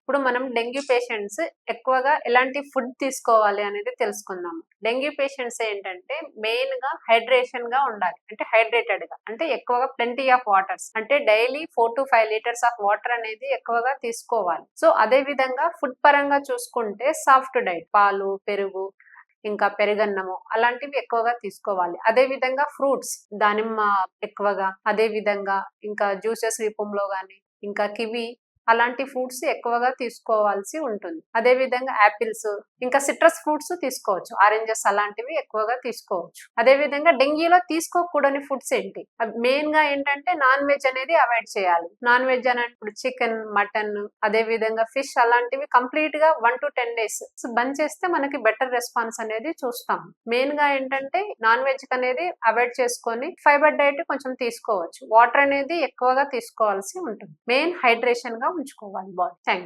ఇప్పుడు మనం dengue patients ఎక్కువగా ఎలాంటి ఫుడ్ తీసుకోవాలి అనేది తెలుసుకుందాం. డెంగ్యూ పేషెంట్స్ ఏంటంటే మెయిన్ గా హైడ్రేషన్ గా ఉండాలి. అంటే హైడ్రేటెడ్ గా, అంటే ఎక్కువగా ప్లెంటీ ఆఫ్ వాటర్స్, అంటే daily 4 to 5 litres of water అనేది ఎక్కువగా తీసుకోవాలి. సో అదే విధంగా ఫుడ్ పరంగా చూసుకుంటే సాఫ్ట్ డైట్, పాలు, పెరుగు, ఇంకా పెరుగన్నము అలాంటివి ఎక్కువగా తీసుకోవాలి. అదే విధంగా ఫ్రూట్స్, దానిమ్మ ఎక్కువగా, అదే విధంగా ఇంకా జ్యూసెస్ రూపంలో గాని, ఇంకా కివి అలాంటి ఫ్రూట్స్ ఎక్కువగా తీసుకోవాల్సి ఉంటుంది. అదే విధంగా యాపిల్స్, ఇంకా సిట్రస్ ఫ్రూట్స్ తీసుకోవచ్చు. ఆరెంజెస్ అలాంటివి ఎక్కువగా తీసుకోవచ్చు. అదే విధంగా డెంగ్యూలో తీసుకోకూడని ఫుడ్స్ ఏంటి? మెయిన్ గా ఏంటంటే నాన్ వెజ్ అనేది అవాయిడ్ చేయాలి. నాన్ వెజ్ అని ఇప్పుడు చికెన్, మటన్, అదే విధంగా ఫిష్ అలాంటివి కంప్లీట్ గా 1 to 10 days బంద్ చేస్తే మనకి బెటర్ రెస్పాన్స్ అనేది చూస్తాం. మెయిన్ గా ఏంటంటే నాన్ వెజ్ అనేది అవాయిడ్ చేసుకొని ఫైబర్ డైట్ కొంచెం తీసుకోవచ్చు. వాటర్ అనేది ఎక్కువగా తీసుకోవాల్సి ఉంటుంది. మెయిన్ హైడ్రేషన్ గా ఉంచుకోవాలి బాడీ. Thank you.